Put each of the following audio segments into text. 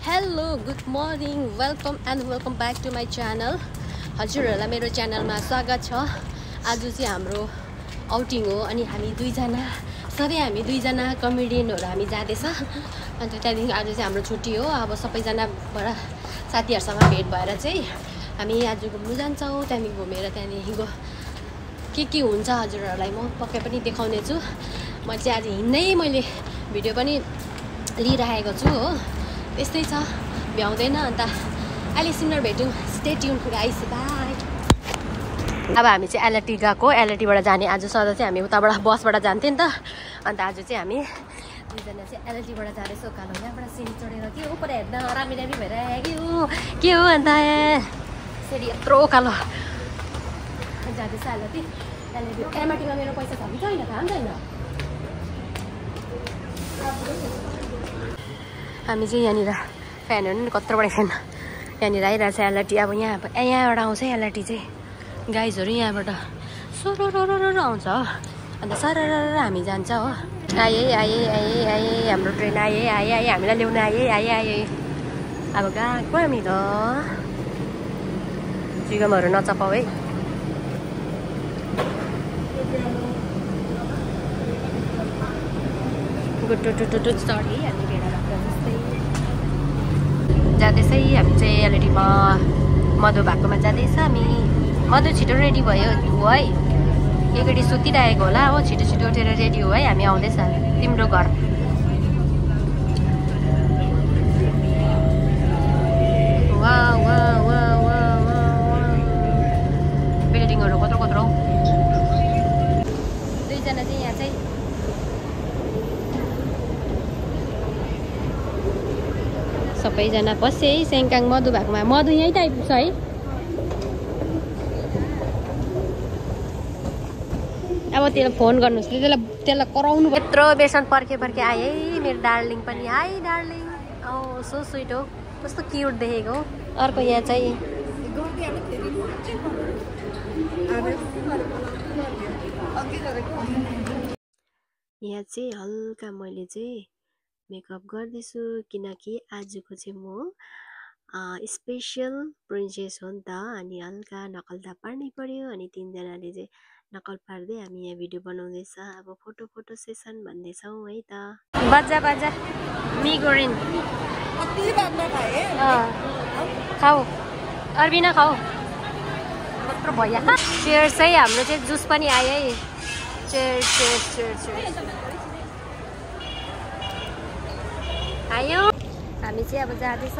Hello, good morning, welcome back to my channel. हजुरहरुलाई मेरो च्यानलमा स्वागत छ। आज चाहिँ हाम्रो आउटिङ हो अनि हामी दुईजना सधैँ हामी दुईजना कमेडियनहरु हामी जाँदैछ। अनि त्यहाँदेखि आज चाहिँ हाम्रो छुट्टी हो। अब सबैजना साथीहरुसँग भेट भएर चाहिँ हामी आज घुम्नु जान्छौँ। त्यहाँदेखि घुमेर त्यहाँदेखिको के हुन्छ हजुरहरुलाई म पक्कै पनि देखाउने छु। मैले चाहिँ आज हिँड्दै मैले भिडियो पनि लिइराखेको छु हो। यस्तै छ भ्याउँदैन। अन्त अहिले सिमलर भेटौँ। Stay tuned guys, bye. अब हामी चाहिँ एलटी गएको। एलटीबाट जाने आज सधैँ चाहिँ हामी उताबाट बसबाट जान्थ्यौँ नि त। अन्त आज चाहिँ हामी दुईजना चाहिँ एलटीबाट जाँदैछौँ। उकालो यहाँबाट सिडी चढेर के ऊपर हेर्दा रामी रामी भइरहेको के हो अन्त सिडी यत्रो उकालो जाँदैछ एलटी। एमआरटीमा मेरो पैसा छ कि छैन थाहा पनि छैन। हामी चाहिँ यहाँनिर फ्यानहरू नि कत्रो बढी फ्यान यहाँनिर आइरहेको छ एलटी। अब यहाँबाट आउँछ एलटी चाहिँ गाइजहरू यहाँबाट सोरो आउँछ हो। अन्त सरर हामी जान्छ हो। आए हाम्रो ट्रेन आए हामीलाई ल्याउन आए। अब गएको हामी त चिगमहरू नचपाउ है। गुटु सरी हामी भेडा भएको जस्तै जाँदैछै। हामी चाहिँ एलटीमा मधु भएकोमा जाँदैछ। हामी मधु छिटो रेडी भयो हो है। एकचोटि सुतिरहेको होला हो। छिटो उठेर रेडी हो है। हामी आउँदैछ तिम्रो घर। बिल्डिङहरू कत्रो दुईजना चाहिँ यहाँ चाहिँ सबैजना पसे है। सेङकाङ मधु भएकोमा मधु यहीँ त आइपुग्छ है। अब त्यसलाई फोन गर्नुहोस् त्यसलाई कराउनु। यत्रो बेसन पर्खे आए है। मेरो डार्लिङ पनि हाई डार्लिङ। औ सो स्विट हो। कस्तो क्युट देखेको। अर्को यहाँ चाहिँ यहाँ चाहिँ हल्का मैले चाहिँ मेकअप गर्दैछु किनकि आजको चाहिँ म स्पेसल प्रिन्सेस हो नि त। अनि हल्का नकल त पार्नै पर्यो। अनि तीनजनाले चाहिँ नकल पार्दै हामी यहाँ भिडियो बनाउँदैछ। अब फोटो सेसन भन्दैछौँ है त। बाजा मिगोरिन खाऊ अर्बिना खाऊ कत्रो भइया। चेयर चाहिँ हाम्रो चाहिँ जुस पनि आयो है। चेयर आयो। हामी चाहिँ अब जाँदैछ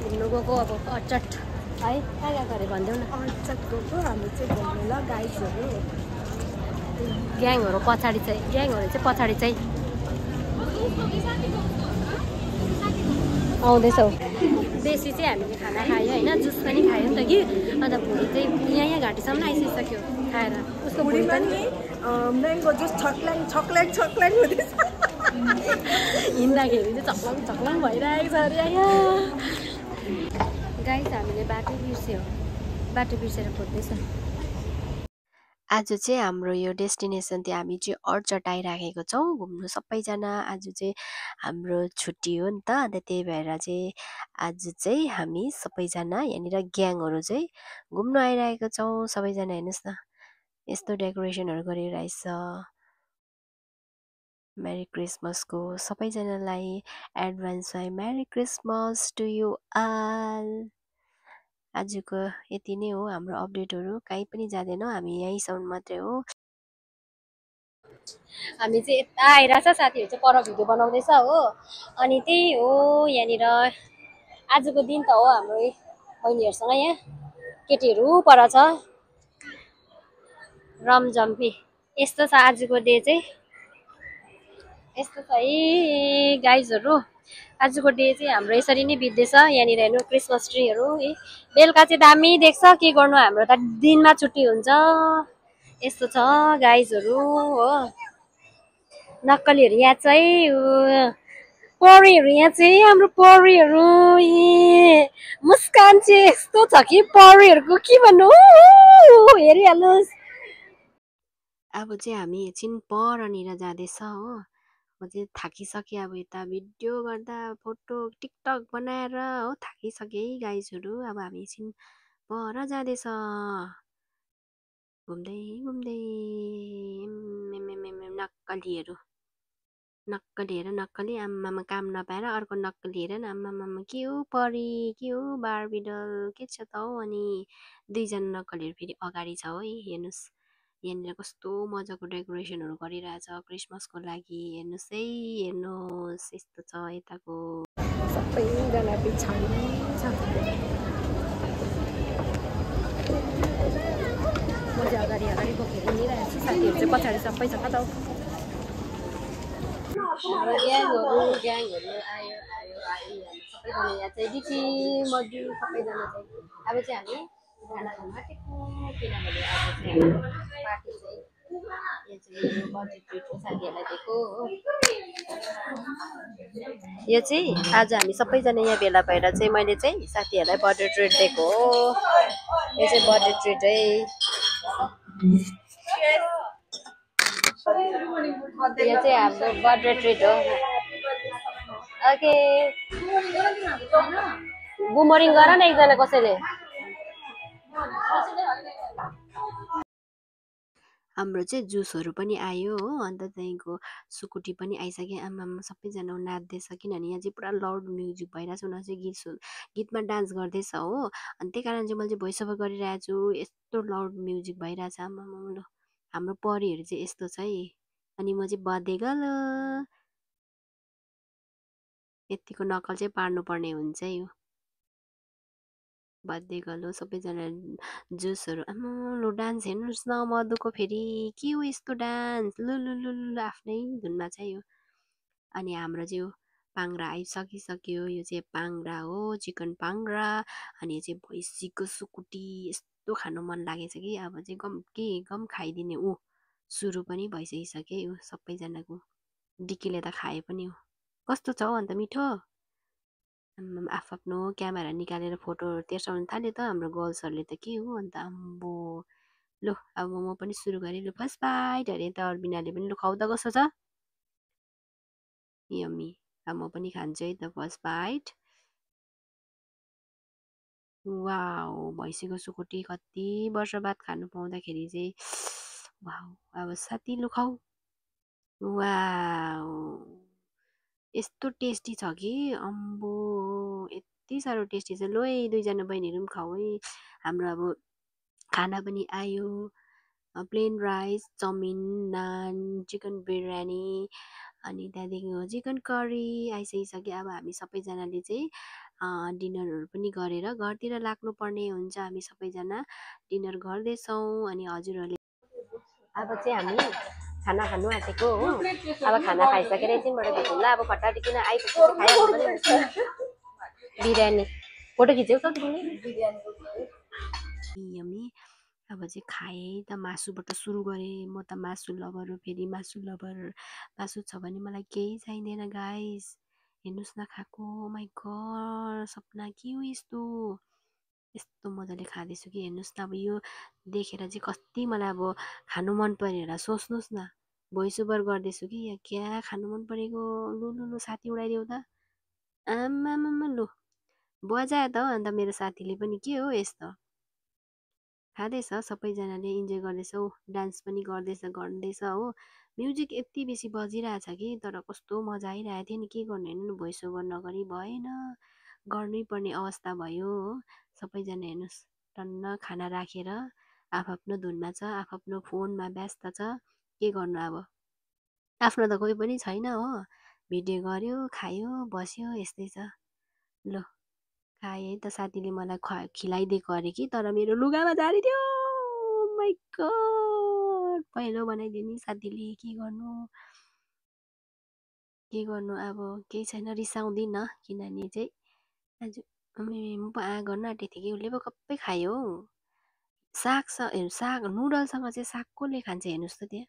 घुम्नु गएको। अब अर्चट है कहाँ गएको अरे भनिदेऊ न। अर्चट गएको हामी चाहिँ घुम्नु ल गाइजहरू। ग्याङहरू चाहिँ पछाडि चाहिँ आउँदैछौँ। बेसी चाहिँ हामीले खाना खायो होइन। जुस पनि खायो नि त कि। अन्त भुँडी चाहिँ यहाँ घाँटीसम्म आइसकिसक्यो खाएर। उसको भुँडी पनि म्याङ्गो जुस छक्ल्याङ हुँदैछ। हिँड्दाखेरि चाहिँ छक्लाङ भइरहेको छ अरे यहाँ। गाइस हामीले बाटो बिर्सेर खोज्दैछ। आज चाहिँ हाम्रो यो डेस्टिनेसन थियो। हामी चाहिँ अर्चट आइराखेको छौँ घुम्नु सबैजना। आज चाहिँ हाम्रो छुट्टी हो नि त। अन्त त्यही भएर चाहिँ आज चाहिँ हामी सबैजना यहाँनिर ग्याङहरू चाहिँ घुम्नु आइरहेको छौँ। सबैजना हेर्नुहोस् न यस्तो डेकोरेसनहरू गरिरहेछ। मेरी क्रिसमसको सबैजनालाई एडभान्समा merry Christmas to you all. आजको यति नै हो हाम्रो अपडेटहरू। कहीँ पनि जाँदैनौँ हामी यहीँसम्म मात्रै हो। हामी चाहिँ यता आइरहेछ। साथीहरू चाहिँ पर भिडियो बनाउँदैछ हो। अनि त्यही हो यहाँनिर आजको दिन त हो हाम्रो बहिनीहरूसँग यहाँ केटीहरू पर छ रमझम्पी। यस्तो छ आजको डे चाहिँ यस्तो छ है गाइजहरू। आजको डे चाहिँ हाम्रो यसरी नै बित्दैछ। यहाँनिर हेर्नु क्रिसमस ट्रीहरू है। बेलुका चाहिँ दामी देख्छ। के गर्नु हाम्रो त दिनमा छुट्टी हुन्छ। यस्तो छ गाइजहरू हो। नक्कलीहरू यहाँ चाहिँ परीहरू यहाँ चाहिँ हाम्रो परीहरू मुस्कान चाहिँ यस्तो छ कि परीहरूको के भन्नु हेरिहाल्नुहोस्। अब चाहिँ हामी एकछिन परनिर जाँदैछ हो। म चाहिँ थाकिसकेँ अब यता भिडियो गर्दा फोटो टिकटक बनाएर हो थाकिसकेँ है गाइजहरू। अब हामी एकछिन पर जाँदैछ घुम्दै घुम्दै नक्कलीहरू नक्कली आम्मामा काम नपाएर अर्को नक्कली हेर न आम्मामा के हो परी के हो बारबिडल के छ त हौ। अनि दुईजना नक्कलीहरू फेरि अगाडि छ है हेर्नुहोस् यहाँनिर कस्तो मजाको डेकोरेसनहरू गरिरहेछ क्रिसमसको लागि हेर्नुहोस् है हेर्नुहोस् यस्तो छ यताको सबैजना पछाडि छ। म चाहिँ अगाडि बोकेर हिँडिरहेको छु साथीहरू चाहिँ पछाडि सबै छ त हाम्रो ग्याङहरू आयो सबैजना यहाँ चाहिँ दिदी मजु सबैजना चाहिँ अब चाहिँ हामी खाना खान आँटेको किनभने आज चाहिँ पार्टी चाहिँ यो चाहिँ मेरो बर्थडे ट्रिट हो साथीहरूलाई दिएको हो। यो चाहिँ आज हामी सबैजना यहाँ भेला भएर चाहिँ मैले चाहिँ साथीहरूलाई बर्थडे ट्रिट दिएको हो। यो चाहिँ बर्थडे ट्रिट है। यो चाहिँ हाम्रो बर्थडे ट्रिट हो। ओके गुमरिङ गर न एकजना कसैले। हाम्रो चाहिँ जुसहरू पनि आयो हो अन्त त्यहाँदेखिको सुकुटी पनि आइसक्यो आमामा सबैजना नाच्दैछ किनभने यहाँ चाहिँ पुरा लाउड म्युजिक भइरहेछ उनीहरू चाहिँ गीतमा डान्स गर्दैछ हो अनि त्यही कारण चाहिँ मैले चाहिँ भोइस ओभर गरिरहेको छु यस्तो लाउड म्युजिक भइरहेछ आमामा ल हाम्रो परिहरू चाहिँ यस्तो छ है। अनि म चाहिँ बर्थडे गलो यतिको नकल चाहिँ पार्नुपर्ने हुन्छ है हो बर्थडे गलो सबैजना जुसहरू आमा लु डान्स हेर्नुहोस् न मधुको फेरि के हो यस्तो डान्स लु लु लु लु आफ्नै धुनमा छ यो। अनि हाम्रो चाहिँ पाङ्ग्रा आइसकिसक्यो यो चाहिँ पाङ्ग्रा हो चिकन पाङ्ग्रा अनि यो चाहिँ भैँसीको सुकुटी यस्तो खानु मन लागेछ कि अब चाहिँ गम खाइदिने ऊ सुरु पनि भइसकिसक्यो यो सबैजनाको डिकीले त खाए पनि हो। कस्तो छ हौ अन्त मिठो आफ्नो क्यामेरा निकालेर फोटो तेर्साउनु थाल्यो त हाम्रो गर्ल्सहरूले त के हो अन्त आम्बो लु अब म पनि सुरु गरेँ लु फर्स्ट बाइट अरे त अर्बिनाले पनि लु खाउ त कस्तो छ यम्मी अब म पनि खान्छु है त फर्स्ट बाइट। वाउ भैँसीको सुकुटी कति वर्ष बाद खानु पाउँदाखेरि चाहिँ वाउ अब साथी लु खाउ वाउ यस्तो टेस्टी छ कि अम्बो यति साह्रो टेस्टी छ लु है दुईजना बहिनीहरू पनि खाऊ है। हाम्रो अब खाना पनि आयो plain rice chowmein naan chicken biryani अनि त्यहाँदेखिको चिकन करी आइसकिसक्यो। अब हामी सबैजनाले चाहिँ डिनरहरू पनि गरेर घरतिर लाग्नुपर्ने हुन्छ हामी सबैजना डिनर गर्दैछौँ। अनि हजुरहरूले अब चाहिँ हामी खाना खानु आँटेको हो अब खाना खाइसकेर एकछिनबाट भेटौँला अब फटाफटिकन आइपुग्छ बिरयानी फोटो खिचेको छ यम्मी अब चाहिँ खाएँ त मासुबाट सुरु गरेँ म त मासु लभर हो फेरि मासु लभर मासु छ भने मलाई केही चाहिँदैन गाइस हेर्नुहोस् न खाएको माइ गड सपना के हो यस्तो यस्तो मजाले खाँदैछु कि हेर्नुहोस् न अब यो देखेर चाहिँ कति मलाई अब खानु मन पऱ्यो होला सोच्नुहोस् न भोइस ओभर गर्दैछु कि या क्या खानु मन परेको लु लु लु साथी उडाइदेऊ त आमामामा लु बजायो त अन्त मेरो साथीले पनि के हो यस्तो खाँदैछ सबैजनाले इन्जोय गर्दैछ डान्स पनि गर्दैछ हो म्युजिक यति बेसी बजिरहेछ कि तर कस्तो मजा आइरहेको थियो नि के गर्नु हेर्नु भोइस ओभर नगरी भएन गर्नै पर्ने अवस्था भयो हो। सबैजना हेर्नुहोस् टन्न खाना राखेर आफ्नो धुनमा छ आफ्नो फोनमा व्यस्त छ के गर्नु अब आफ्नो त कोही पनि छैन हो भिडियो गर्यो खायो बस्यो यस्तै छ ल खाएँ है त साथीले मलाई खिलाइदिएको अरे कि तर मेरो लुगामा झारिदियो माइ गड पहिलो बनाइदियो नि साथीले के गर्नु अब केही छैन रिसाउँदिनँ किनभने चाहिँ आज म गर्नु आँटेको थिएँ कि उसले पो कप्पै खायो साग नुडलसँग चाहिँ साग कसले खान्छ हेर्नुहोस् त त्यहाँ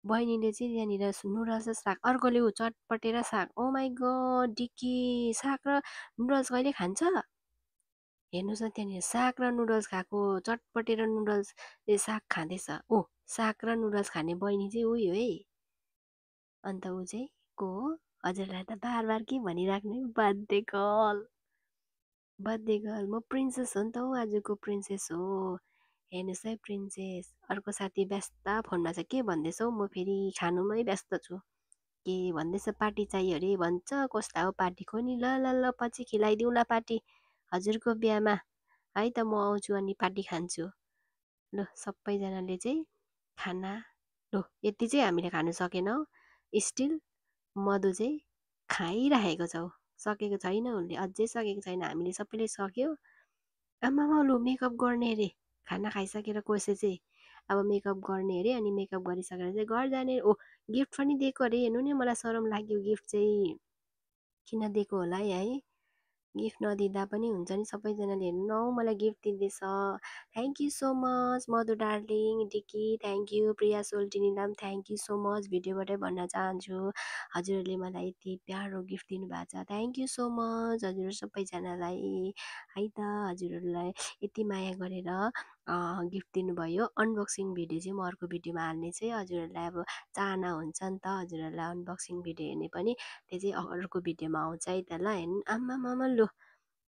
बहिनीले चाहिँ यहाँनिर नुडल्स र साग अर्कोले चटपटेर साग ओ माइ गड डिकी साग र नुडल्स कहिले खान्छ हेर्नुहोस् न त्यहाँनिर साग र नुडल्स खाएको चटपटेर नुडल्सले साग खाँदैछ ओ साग र नुडल्स खाने बहिनी चाहिँ उयो है अन्त ऊ चाहिँ को हो हजुरलाई त बार के भनिराख्नु बर्थडे गर्ल म प्रिन्सेस हो नि त हौ आजको प्रिन्सेस हो हेर्नुहोस् है प्रिन्सेस अर्को साथी व्यस्त फोनमा छ के भन्दैछ हौ म फेरि खानुमै व्यस्त छु के भन्दैछ पार्टी चाहियो अरे भन्छ कस्ता हो पार्टीको नि ल ल ल पछि खिलाइदिउँला पार्टी हजुरको बिहामा है त म आउँछु अनि पार्टी खान्छु ल सबैजनाले चाहिँ खाना ल यति चाहिँ हामीले खानु सकेनौँ स्टिल मधु चाहिँ खाइरहेको छौ सकेको छैन उसले अझै सकेको छैन हामीले सबैले सक्यो आमामा लु मेकअप गर्ने अरे खाना खाइसकेर कसै चाहिँ अब मेकअप गर्ने अरे अनि मेकअप गरिसकेर चाहिँ घर जाने ओ गिफ्ट पनि दिएको अरे हेर्नु नि मलाई शरम लाग्यो गिफ्ट चाहिँ किन दिएको होला है गिफ्ट नदिँदा पनि हुन्छ नि सबैजनाले हेर्नु न मलाई गिफ्ट दिँदैछ thank you so much Madhu darling डिकी थ्याङ्क यू प्रिया सोल्टिनीलाई पनि थ्याङ्क यू सो मच भिडियोबाटै भन्न चाहन्छु हजुरहरूले मलाई यति प्यारो गिफ्ट दिनुभएको छ थ्याङ्क यू सो मच हजुर सबैजनालाई है त हजुरहरूलाई यति माया गरेर गिफ्ट दिनुभयो अनबक्सिङ भिडियो चाहिँ म अर्को भिडियोमा हाल्ने चाहिँ हजुरहरूलाई अब चाहना हुन्छ नि त हजुरहरूलाई अनबक्सिङ भिडियो हेर्ने पनि त्यो चाहिँ अर्को भिडियोमा आउँछ है त ल हेर्नु आमामामा लु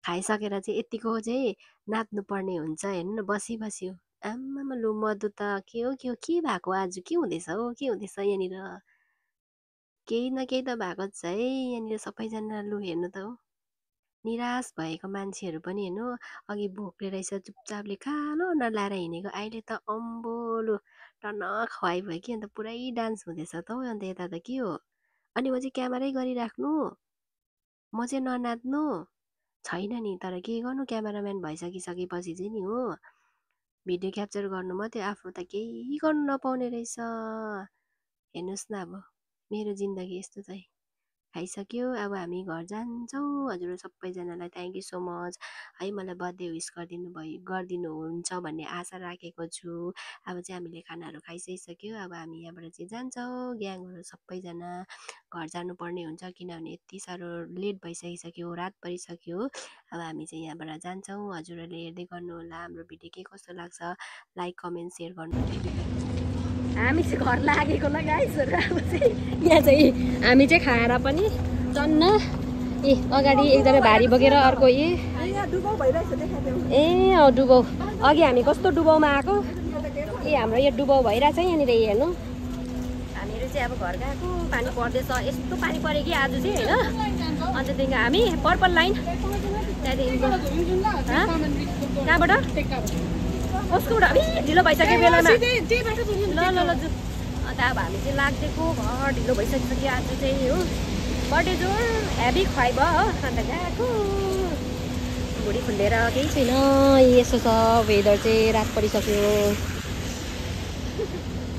खाइसकेर चाहिँ यतिको चाहिँ नाच्नुपर्ने हुन्छ हेर्नु न बसिबस्यो आमामा लु मधु त के हो के भएको आज के हुँदैछ हो के हुँदैछ यहाँनिर केही न केही त भएको छ है यहाँनिर सबैजना लु हेर्नु त हो निराश भएको मान्छेहरू पनि हेर्नु अघि भोकले रहेछ चुपचापले कालो नलाएर हिँडेको अहिले त अम्बो लु टन्न खुवाइ भयो कि अन्त पुरै डान्स हुँदैछ त हौ अन्त यता त के हो अनि म चाहिँ क्यामेरै गरिराख्नु म चाहिँ ननाच्नु छैन नि तर के गर्नु क्यामेराम्यान भइसकिसकेपछि चाहिँ नि हो भिडियो क्याप्चर गर्नु मात्रै आफू त केही गर्नु नपाउने रहेछ हेर्नुहोस् न अब मेरो जिन्दगी यस्तो चाहिँ खाइसक्यो अब हामी घर जान्छौँ हजुर सबैजनालाई थ्याङ्क यू सो मच है मलाई बर्थडे विस गरिदिनुहुन्छ भन्ने आशा राखेको छु अब चाहिँ हामीले खानाहरू खाइसकिसक्यो अब हामी यहाँबाट चाहिँ जान्छौँ ग्याङहरू सबैजना घर जानुपर्ने हुन्छ किनभने यति साह्रो लेट भइसकिसक्यो रात परिसक्यो अब हामी चाहिँ यहाँबाट जान्छौँ हजुरहरूले हेर्दै गर्नुहोला हाम्रो भिडियो के कस्तो लाग्छ लाइक कमेन्ट सेयर गर्नु हामी चाहिँ घर लागेको ल गाइसहरू अब चाहिँ यहाँ चाहिँ हामी चाहिँ खाएर पनि चन्न ए अगाडि एकजना भारी बोकेर अर्को ए डुबाउ अघि हामी कस्तो डुबाउमा आएको ए हाम्रो यो डुबाउ भइरहेछ यहाँनिर हेर्नु हामीहरू चाहिँ अब घर गएको पानी पर्दैछ यस्तो पानी पऱ्यो कि आज चाहिँ होइन अन्त त्यहाँदेखि हामी पर्पल लाइन त्यहाँदेखिको कहाँबाट कसकोबाट ढिलो भइसक्यो बेलामा ल ल ल अन्त अब हामी चाहिँ लाग्दिएको घर ढिलो भइसकिसक्यो आज चाहिँ हो बर्थडे जोर हेभी खुवाइ भयो हो अन्त गएको भुँडी फुलेर केही छैन यसो छ वेदर चाहिँ रात परिसक्यो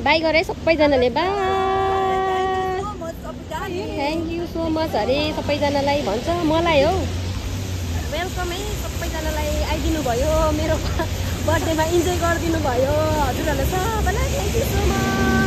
बाई गरे सबैजनाले by thank you so much अरे सबैजनालाई भन्छ मलाई हौ वेलकम है सबैजनालाई आइदिनु भयो मेरो बर्थडेमा इन्जोय गरिदिनु भयो हजुरहरूलाई सबैलाई थ्याङ्क यू सो मच